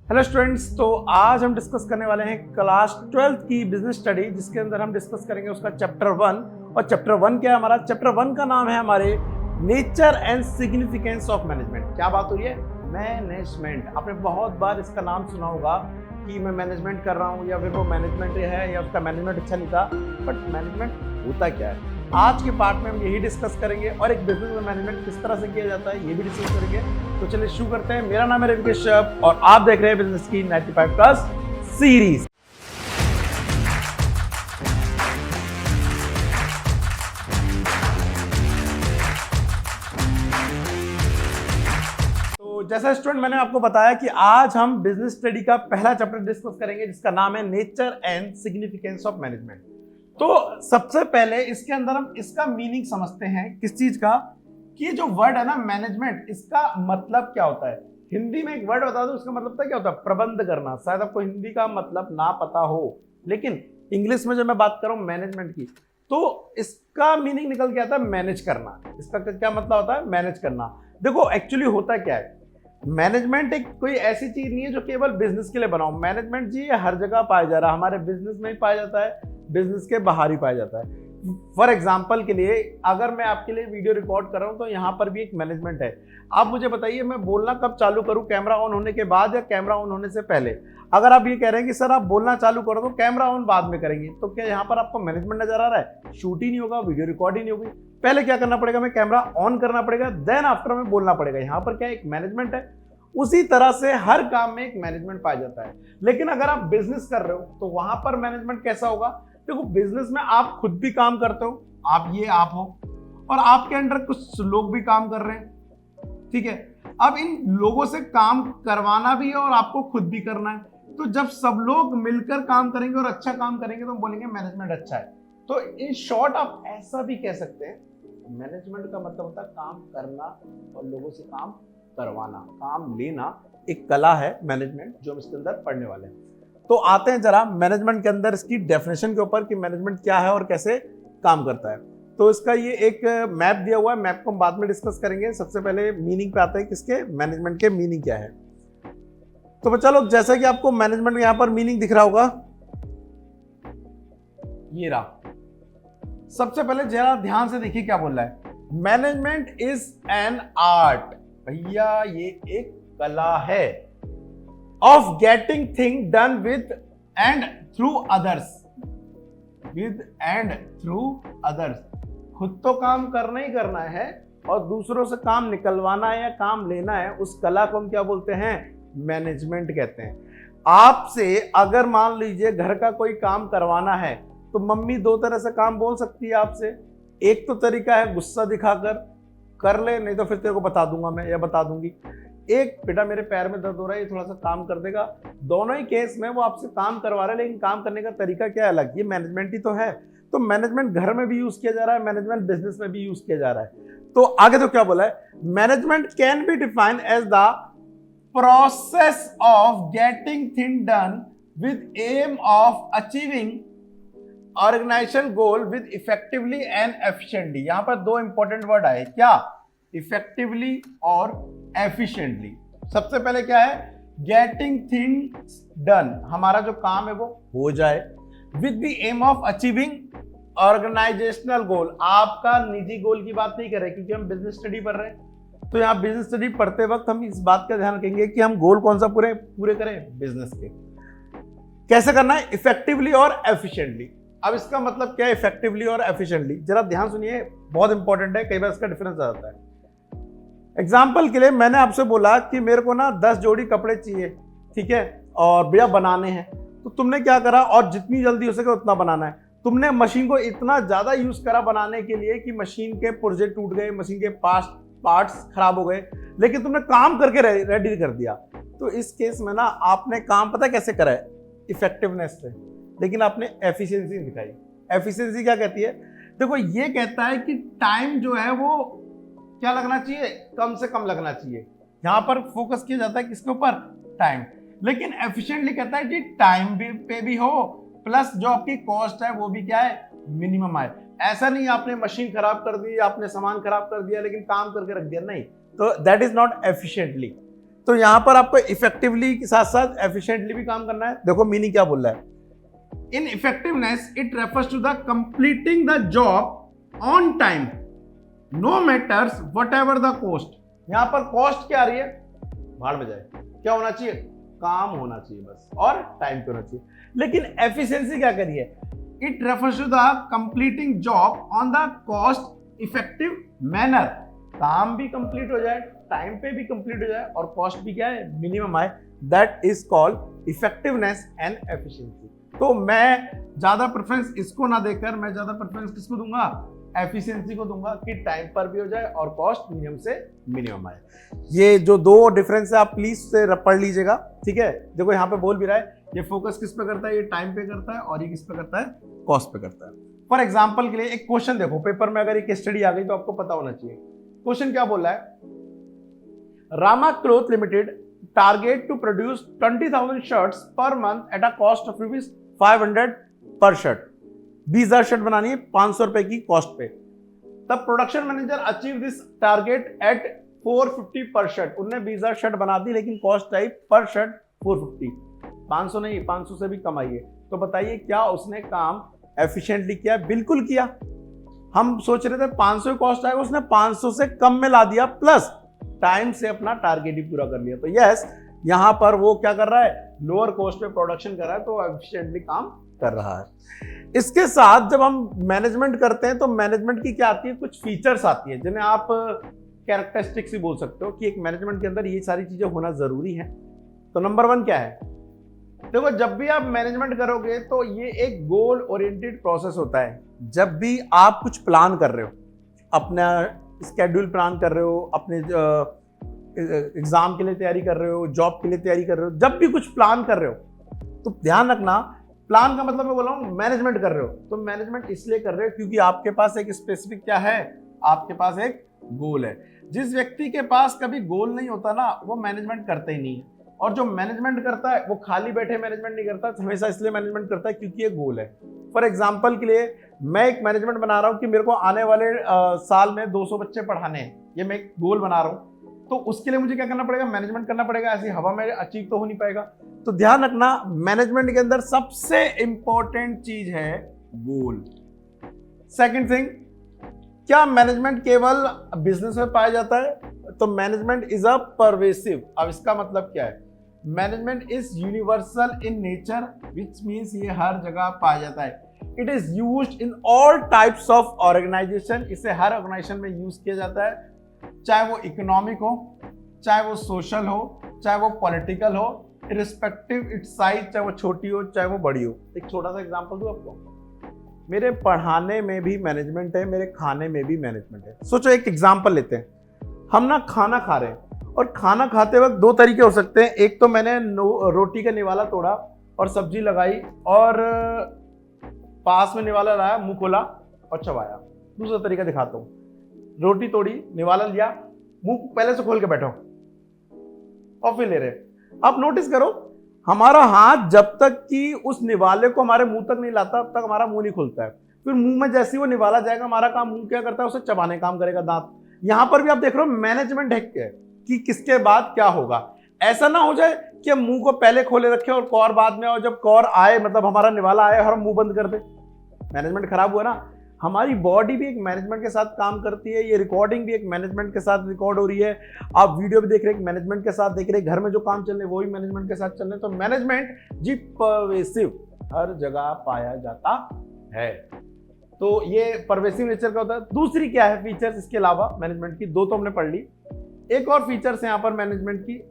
Hello students, तो आज हम डिस्कस करने वाले हैं क्लास 12th की बिजनेस स्टडी, जिसके अंदर हम डिस्कस करेंगे उसका चैप्टर 1। और चैप्टर 1 क्या है हमारा? चैप्टर 1 का नाम है हमारे nature and significance of management. क्या बात हो रही है? मैनेजमेंट। आपने बहुत बार इसका नाम सुना होगा कि मैं मैनेजमेंट कर रहा हूँ, या फिर वो मैनेजमेंट है, या उसका मैनेजमेंट अच्छा नहीं था। बट मैनेजमेंट होता क्या है? आज के पार्ट में हम यही डिस्कस करेंगे, और एक बिजनेस में मैनेजमेंट किस तरह से किया जाता है ये भी डिस्कस करेंगे। तो चलिए शुरू करते हैं। मेरा नाम है रविकेश श्रफ और आप देख रहे हैं बिजनेस की 95 प्लस सीरीज। तो जैसा स्टूडेंट मैंने आपको बताया कि आज हम बिजनेस स्टडी का पहला चैप्टर डिस्कस करेंगे, जिसका नाम है nature and significance of management. तो सबसे पहले इसके अंदर हम इसका मीनिंग समझते हैं। किस चीज का? कि जो वर्ड है ना मैनेजमेंट, इसका मतलब क्या होता है? हिंदी में एक वर्ड बता दूं, उसका मतलब क्या होता है? प्रबंध करना। शायद आपको हिंदी का मतलब ना पता हो, लेकिन इंग्लिश में जब मैं बात कर रहा हूं मैनेजमेंट की, तो इसका मीनिंग निकल के आता है मैनेज करना। इसका क्या मतलब होता है? मैनेज करना। देखो एक्चुअली होता क्या है, मैनेजमेंट एक कोई ऐसी चीज नहीं है जो केवल बिजनेस के लिए बनाओ। मैनेजमेंट जी हर जगह पाया जा रहा है, हमारे बिजनेस में ही पाया जाता है, बिजनेस के बाहर ही पाया जाता है। फॉर एग्जाम्पल के लिए, अगर मैं आपके लिए वीडियो रिकॉर्ड कर रहा हूं तो यहाँ पर भी एक मैनेजमेंट है। आप मुझे बताइए, मैं बोलना कब चालू करूं? कैमरा ऑन होने के बाद या कैमरा ऑन होने से पहले? अगर आप ये कह रहे हैं कि सर आप बोलना चालू करो तो कैमरा ऑन बाद में करेंगे, तो क्या यहाँ पर आपको मैनेजमेंट नजर आ रहा है? शूट ही नहीं होगा, वीडियो रिकॉर्ड ही नहीं होगी। पहले क्या करना पड़ेगा? मैं कैमरा ऑन करना पड़ेगा, देन आफ्टर में बोलना पड़ेगा। यहाँ पर क्या एक मैनेजमेंट है। उसी तरह से हर काम में एक मैनेजमेंट पाया जाता है। लेकिन अगर आप बिजनेस कर रहे हो तो वहां पर मैनेजमेंट कैसा होगा? देखो, बिजनेस में आप खुद भी काम करते हो, आप हो, और आपके अंडर कुछ लोग भी काम कर रहे हैं, ठीक है। अब इन लोगों से काम करवाना भी है और आपको खुद भी करना है। तो जब सब लोग मिलकर काम करेंगे और अच्छा काम करेंगे तो हम बोलेंगे मैनेजमेंट अच्छा है। तो इन शॉर्ट आप ऐसा भी कह सकते हैं, मैनेजमेंट का मतलब होता है काम करना और लोगों से काम करवाना, काम लेना। एक कला है मैनेजमेंट, जो हम इसके अंदर पढ़ने वाले हैं। तो आते हैं जरा मैनेजमेंट के अंदर इसकी डेफिनेशन के ऊपर कि मैनेजमेंट क्या है और कैसे काम करता है। तो इसका ये एक मैप दिया हुआ है, मैप को हम बाद में डिस्कस करेंगे। सबसे पहले मीनिंग पे आते हैं, किसके? मैनेजमेंट के मीनिंग क्या है। तो बच्चा लोग, जैसा कि आपको मैनेजमेंट यहां पर मीनिंग दिख रहा होगा, ये रहा। सबसे पहले जरा ध्यान से देखिए क्या बोल रहा है। Management is an art. भैया ये एक कला है, of getting thing done with and through others. With and through others, खुद तो काम करना ही करना है और दूसरों से काम निकलवाना है या काम लेना है। उस कला को हम क्या बोलते हैं? मैनेजमेंट कहते हैं। आपसे अगर मान लीजिए घर का कोई काम करवाना है, तो मम्मी दो तरह से काम बोल सकती है आपसे। एक तो तरीका है गुस्सा दिखाकर, कर ले नहीं तो फिर तेरे को बता दूंगा मैं या बता दूंगी। एक, बेटा मेरे पैर में दर्द हो रहा है, ये थोड़ा सा काम कर देगा। दोनों ही केस में वो आपसे काम करवा रहा है, लेकिन काम करने का तरीका क्या अलग। ये मैनेजमेंट ही तो है। तो मैनेजमेंट घर में भी यूज किया जा रहा है, मैनेजमेंट बिजनेस में भी यूज किया जा रहा है। तो आगे तो क्या बोला है? Management can be defined as the process of getting thing done with aim of achieving organization goal with effectively and efficiently. यहां पर दो इंपॉर्टेंट वर्ड आए, क्या? इफेक्टिवली और एफिशिएंटली। सबसे पहले क्या है? गेटिंग थिंग्स डन, हमारा जो काम है वो हो जाए, with the aim of achieving organisational goal. आपका निजी गोल की बात नहीं कर रहे, क्योंकि हम बिजनेस स्टडी पढ़ रहे हैं। तो यहाँ बिजनेस स्टडी पढ़ते वक्त हम इस बात का ध्यान रखेंगे कि हम गोल कौन सा पूरे करें? बिजनेस के। कैसे करना है? इफेक्टिवली और एफिशिएंटली। अब इसका मतलब क्या है इफेक्टिवली और एफिशिएंटली? जरा ध्यान सुनिए, बहुत इंपॉर्टेंट है, कई बार इसका डिफरेंस आ जाता है। एग्जाम्पल के लिए मैंने आपसे बोला कि मेरे को ना 10 जोड़ी कपड़े चाहिए, ठीक है, और भैया बनाने हैं। तो तुमने क्या करा? और जितनी जल्दी हो सके उतना बनाना है। तुमने मशीन को इतना ज्यादा यूज करा बनाने के लिए कि मशीन के पुर्जे टूट गए, मशीन के पार्ट्स खराब हो गए, लेकिन तुमने काम करके रेडी कर दिया। तो इस केस में ना आपने काम पता कैसे करा है? इफेक्टिवनेस से, लेकिन आपने एफिशिएंसी दिखाई। एफिशिएंसी क्या कहती है? देखो ये कहता है कि टाइम जो है वो क्या लगना चाहिए? कम से कम लगना चाहिए। यहां पर फोकस किया जाता है किसके ऊपर? टाइम। लेकिन एफिशिएंटली कहता है कि टाइम पे भी हो, प्लस जो आपकी कॉस्ट है वो भी क्या है? मिनिमम आए। ऐसा नहीं आपने मशीन खराब कर दी, आपने सामान खराब कर दिया लेकिन काम करके रख दिया, नहीं। तो दैट इज नॉट एफिशिएंटली। तो यहां पर आपको इफेक्टिवली के साथ साथ एफिशिएंटली भी काम करना है। देखो मीनिंग क्या बोल रहा है, in effectiveness it refers to the completing the job on time no matters what ever the cost. यहां पर कॉस्ट क्या आ रही है, भाड़ में जाए, क्या होना चाहिए, काम होना चाहिए बस, और टाइम पे होना चाहिए। लेकिन एफिशिएंसी क्या करिए, it refers to the completing job on the cost effective manner, काम भी कंप्लीट हो जाए, टाइम पे भी कंप्लीट हो जाए, और कॉस्ट भी क्या है, मिनिमम आए। That is called effectiveness and efficiency. तो मैं ज्यादा प्रेफरेंस इसको ना देकर मैं ज्यादा प्रेफरेंस किसको दूंगा, एफिशिएंसी को दूंगा, कि टाइम पर भी हो जाए और कॉस्ट मिनिमम से मिनिमम आए। ये जो दो डिफरेंस है आप प्लीज से पढ़ लीजिएगा, ठीक है। देखो यहाँ पे बोल भी रहा है, ये फोकस किस पे करता है, ये टाइम पे करता है, और ये किस पे करता है, कॉस्ट पे करता है। फॉर एग्जाम्पल के लिए एक क्वेश्चन देखो, पेपर में अगर एक स्टडी आ गई तो आपको पता होना चाहिए। क्वेश्चन क्या बोल रहा है, Rama cloth limited target to produce 20,000 shirts per month at a cost of ₹500 per shirt. 20,000 shirt बनानी है 500 रुपए की कॉस्ट पे। तब production manager achieve this target at 450 per shirt. उन्होंने 20,000 शर्ट बना दी, लेकिन कॉस्ट टाइप पर शर्ट 450, 500 नहीं, 500 से भी कम आई है। तो बताइए क्या उसने काम एफिशिएंटली किया? बिल्कुल किया। हम सोच रहे थे 500 की कॉस्ट आएगा, उसने 500 से कम में ला दिया, प्लस टाइम से अपना टारगेट ही पूरा कर लिया। तो यस, यहां पर वो क्या कर रहा है, लोअर कॉस्ट पे प्रोडक्शन कर रहा है, तो एफिशिएंटली काम कर रहा है। इसके साथ जब हम मैनेजमेंट करते हैं तो मैनेजमेंट की क्या आती है, कुछ फीचर्स आती है जिन्हें आप कैरेक्टरिस्टिक्स ही बोल सकते हो कि एक मैनेजमेंट के अंदर ये सारी चीजें होना जरूरी है। तो नंबर 1 क्या है, देखो जब भी आप मैनेजमेंट करोगे तो ये एक गोल ओरिएंटेड प्रोसेस होता है। जब भी आप कुछ प्लान कर रहे हो, अपना स्केड्यूल प्लान कर रहे हो, अपने एग्जाम के लिए तैयारी कर रहे हो, जॉब के लिए तैयारी कर रहे हो, जब भी कुछ प्लान कर रहे हो तो ध्यान रखना, प्लान का मतलब मैं बोल रहा हूं मैनेजमेंट कर रहे हो। तो मैनेजमेंट इसलिए कर रहे हो क्योंकि आपके पास एक स्पेसिफिक क्या है, आपके पास एक गोल है। जिस व्यक्ति के पास कभी गोल नहीं होता ना, वो मैनेजमेंट करता ही नहीं है। और जो मैनेजमेंट करता है वो खाली बैठे मैनेजमेंट नहीं करता, हमेशा इसलिए मैनेजमेंट करता है क्योंकि ये गोल है। फॉर एग्जाम्पल के लिए मैं एक मैनेजमेंट बना रहा हूं कि मेरे को आने वाले साल में 200 बच्चे पढ़ाने हैं, ये मैं एक गोल बना रहा हूं। तो उसके लिए मुझे क्या करना पड़ेगा, मैनेजमेंट करना पड़ेगा। ऐसी हवा में अचीव तो हो नहीं पाएगा। तो ध्यान रखना, मैनेजमेंट के अंदर सबसे इंपॉर्टेंट चीज है गोल। सेकंड थिंग, क्या मैनेजमेंट केवल बिजनेस में पाया जाता है? तो मैनेजमेंट इज अ परवेसिव। अब इसका मतलब क्या है, management is universal in nature, which means ये हर जगह पाया जाता है। It is used in all types of organization. इसे हर ऑर्गेनाइजेशन में यूज किया जाता है, चाहे वो इकोनॉमिक हो, चाहे वो सोशल हो, चाहे वो पॉलिटिकल हो, इरिस्पेक्टिव इट्स साइज, चाहे वो छोटी हो चाहे वो बड़ी हो। एक छोटा सा एग्जांपल दूं आपको, मेरे पढ़ाने में भी मैनेजमेंट है, मेरे खाने में भी मैनेजमेंट है। सोचो एक एग्जांपल लेते हैं, हम ना खाना खा रहे हैं और खाना खाते वक्त 2 तरीके हो सकते हैं। एक तो मैंने रोटी का निवाला तोड़ा और सब्जी लगाई और पास में निवाला लाया, मुंह खोला और चबाया। दूसरा तरीका दिखाता हूं, रोटी तोड़ी, निवाला लिया, मुंह पहले से खोल के बैठो और फिर ले रहे। आप नोटिस करो, हमारा हाथ जब तक कि उस निवाले को हमारे मुंह तक नहीं लाता तब तक हमारा मुंह नहीं खुलता है। फिर मुंह में जैसे ही वो निवाला जाएगा, हमारा काम मुंह क्या करता है, उसे चबाने काम करेगा, दांत। यहां पर भी आप देख रहे हो मैनेजमेंट है कि किसके बाद क्या होगा। ऐसा ना हो जाए कि हम मुंह को पहले खोले रखें और कौर बाद में, और जब कौर आए मतलब हमारा निवाला आए और हम मुंह बंद कर दे, मैनेजमेंट खराब हुआ ना। हमारी बॉडी भी एक मैनेजमेंट के साथ काम करती है, ये रिकॉर्डिंग भी एक मैनेजमेंट के साथ रिकॉर्ड हो रही है, आप वीडियो भी देख रहे हैं मैनेजमेंट के साथ देख रहे हैं, घर में जो काम चल रहे हैं वो भी मैनेजमेंट के साथ चल रहे हैं। तो मैनेजमेंट जी परवेसिव हर जगह पाया जाता है। तो ये परवेसिव नेचर का होता है। दूसरी क्या है फीचर्स इसके अलावा मैनेजमेंट की, 2 तो हमने पढ़ ली, एक और फीचर्स है यहाँ पर मैनेजमेंट की।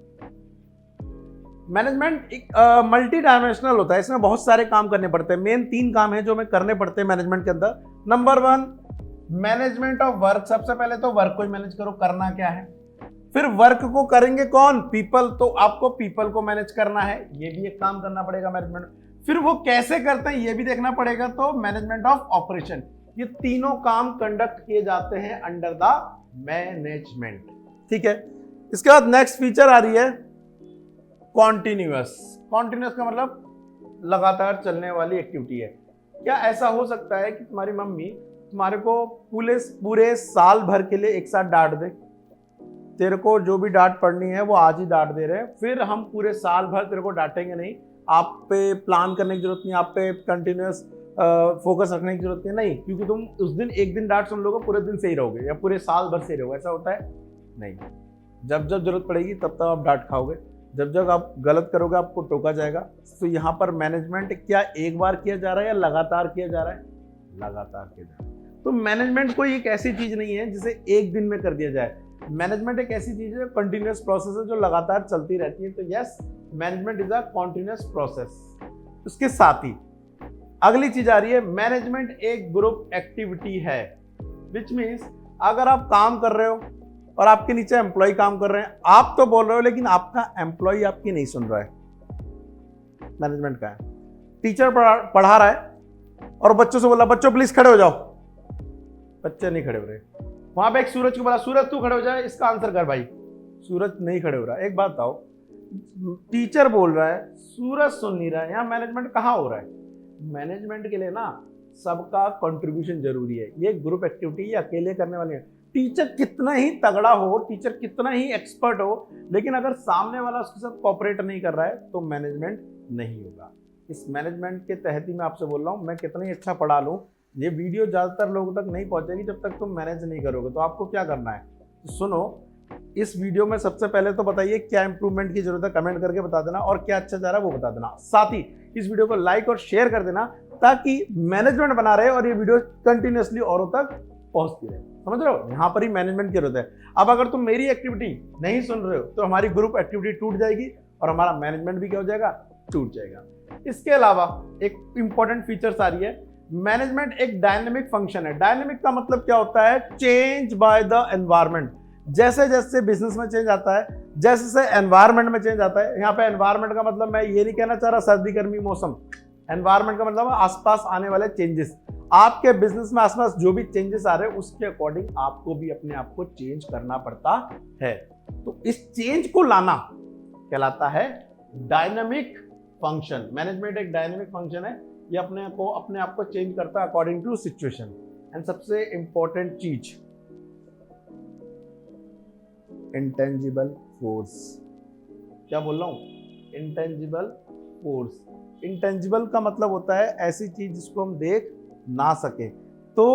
मैनेजमेंट एक मल्टी डायमेंशनल होता है, इसमें बहुत सारे काम करने पड़ते हैं। मेन 3 काम है जो हमें करने पड़ते हैं मैनेजमेंट के अंदर। Number 1 management of work. सबसे पहले तो वर्क को मैनेज करो, करना क्या है। फिर वर्क को करेंगे कौन, पीपल, तो आपको पीपल को मैनेज करना है, ये भी एक काम करना पड़ेगा मैनेजमेंट। फिर वो कैसे करते हैं ये भी देखना पड़ेगा, तो मैनेजमेंट ऑफ ऑपरेशन। ये तीनों काम कंडक्ट किए जाते हैं अंडर द मैनेजमेंट, ठीक है। इसके बाद नेक्स्ट फीचर आ रही है कॉन्टिन्यूअस। कॉन्टिन्यूअस का मतलब लगातार चलने वाली एक्टिविटी है। क्या ऐसा हो सकता है कि तुम्हारी मम्मी तुम्हारे को पूरे साल भर के लिए एक साथ डांट दे? तेरे को जो भी डांट पड़नी है वो आज ही डांट दे रहे हैं, फिर हम पूरे साल भर तेरे को डांटेंगे नहीं। आप पे प्लान करने की जरूरत नहीं, आप पे कंटिन्यूस फोकस रखने की जरूरत नहीं, क्योंकि तुम उस दिन एक दिन डांट सुन लोगे पूरे दिन सही रहोगे या पूरे साल भर सही रहोगे, ऐसा होता है नहीं। जब जब जरूरत पड़ेगी तब तब आप डांट खाओगे, जब जब आप गलत करोगे आपको टोका जाएगा। तो यहाँ पर मैनेजमेंट क्या एक बार किया जा रहा है या लगातार किया जा रहा है? लगातार किया जा रहा है। तो मैनेजमेंट कोई एक ऐसी चीज नहीं है जिसे एक दिन में कर दिया जाए। मैनेजमेंट एक ऐसी चीज है, कंटिन्यूअस प्रोसेस है जो लगातार चलती रहती है। तो yes, management is a continuous process. उसके साथ ही अगली चीज आ रही है, मैनेजमेंट एक ग्रुप एक्टिविटी है, विच मीन्स अगर आप काम कर रहे हो और आपके नीचे एम्प्लॉय काम कर रहे हैं, आप तो बोल रहे हो लेकिन आपका एम्प्लॉय आपकी नहीं सुन रहा है, मैनेजमेंट का है। टीचर पढ़ा रहा है और बच्चों से बोला बच्चों प्लीज खड़े हो जाओ, बच्चे नहीं खड़े हो रहे। वहां पे एक सूरज को बोला सूरज तू खड़े हो जाए, इसका आंसर कर भाई। सूरज नहीं खड़े हो रहा। एक बात बताओ, टीचर बोल रहा है, सूरज सुन नहीं रहा है, यहाँ मैनेजमेंट कहाँ हो रहा है? मैनेजमेंट के लिए ना सबका कंट्रीब्यूशन जरूरी है। ये ग्रुप एक्टिविटी ये अकेले करने वाली है। टीचर कितना ही तगड़ा हो, टीचर कितना ही एक्सपर्ट हो, लेकिन अगर सामने वाला उसके साथ कोऑपरेट नहीं कर रहा है तो मैनेजमेंट नहीं होगा। इस मैनेजमेंट के तहत ही मैं आपसे बोल रहा हूँ, मैं कितना ही अच्छा पढ़ा लूँ, ये वीडियो ज्यादातर लोगों तक नहीं पहुंचेगी जब तक तुम मैनेज नहीं करोगे। तो आपको क्या करना है, तो सुनो, इस वीडियो में सबसे पहले तो बताइए क्या इंप्रूवमेंट की जरूरत है, कमेंट करके बता देना, और क्या अच्छा जा रहा है वो बता देना। साथ ही इस वीडियो को लाइक और शेयर कर देना ताकि मैनेजमेंट बना रहे और ये वीडियो कंटिन्यूअसली औरों तक पहुंचती रहे। समझ रहे हो, यहाँ पर ही मैनेजमेंट की जरूरत है। अब अगर तुम मेरी एक्टिविटी नहीं सुन रहे हो तो हमारी ग्रुप एक्टिविटी टूट जाएगी और हमारा मैनेजमेंट भी क्या हो जाएगा, टूट जाएगा। इसके अलावा एक इंपॉर्टेंट फीचर्स आ रही है, मैनेजमेंट एक डायनेमिक फंक्शन है। डायनेमिक का मतलब क्या होता है, चेंज बाय द एनवायरनमेंट। जैसे जैसे बिजनेस में चेंज आता है, जैसे जैसे एनवायरनमेंट में चेंज आता है। यहाँ पे एनवायरनमेंट का मतलब मैं ये नहीं कहना चाह रहा सर्दी गर्मी मौसम, एनवायरनमेंट का मतलब आसपास आने वाले चेंजेस। आपके बिजनेस में आसपास जो भी चेंजेस आ रहे हैं उसके अकॉर्डिंग आपको भी अपने आप को चेंज करना पड़ता है। तो इस चेंज को लाना कहलाता है डायनेमिक फंक्शन। मैनेजमेंट एक डायनेमिक फंक्शन है, ये अपने आप को चेंज करता है अकॉर्डिंग टू सिचुएशन। एंड सबसे इंपॉर्टेंट चीज, इंटेंजिबल फोर्स। क्या बोल रहा हूं, इंटेंजिबल फोर्स। इंटेंजिबल का मतलब होता है ऐसी चीज जिसको हम देख ना सके। तो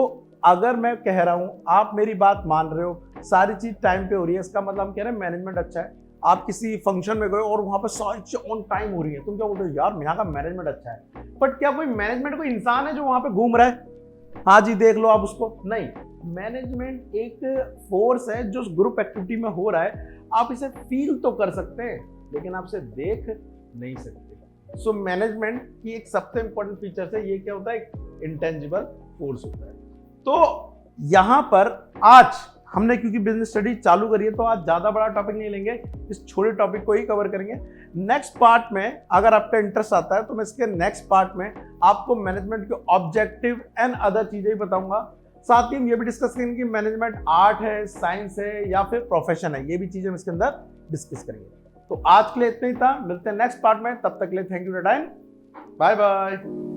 अगर मैं कह रहा हूं, आप मेरी बात मान रहे हो, सारी चीज टाइम पे हो रही है, इसका मतलब हम कह रहे हैं मैनेजमेंट अच्छा है। आप किसी फंक्शन में गए और वहां पर सारी चीज ऑन टाइम हो रही है, तुम क्या बोलते हो, यार यहाँ का मैनेजमेंट अच्छा है। बट क्या कोई मैनेजमेंट कोई इंसान है जो वहां पे घूम रहा है, हाँ जी देख लो आप उसको? नहीं, मैनेजमेंट एक फोर्स है जो ग्रुप एक्टिविटी में हो रहा है। आप इसे फील तो कर सकते हैं लेकिन आप इसे देख नहीं सकते। सो मैनेजमेंट की एक सबसे इंपॉर्टेंट फीचर है, ये क्या होता है, इंटेंजिबल फोर्स होता है। तो यहां पर आज हमने क्योंकि बिजनेस स्टडी चालू करी है तो आज ज्यादा बड़ा टॉपिक नहीं लेंगे, इस छोटे टॉपिक को ही कवर करेंगे। नेक्स्ट पार्ट में अगर आपका इंटरेस्ट आता है तो मैं इसके नेक्स्ट पार्ट में आपको मैनेजमेंट के ऑब्जेक्टिव एंड अदर चीजें ही बताऊंगा। साथ ही हम ये भी डिस्कस करेंगे कि मैनेजमेंट आर्ट है, साइंस है या फिर प्रोफेशन है, ये भी चीजें हम इसके अंदर डिस्कस करेंगे। तो आज के लिए इतना ही था, मिलते हैं नेक्स्ट पार्ट में, तब तक के लिए thank you for time, bye bye.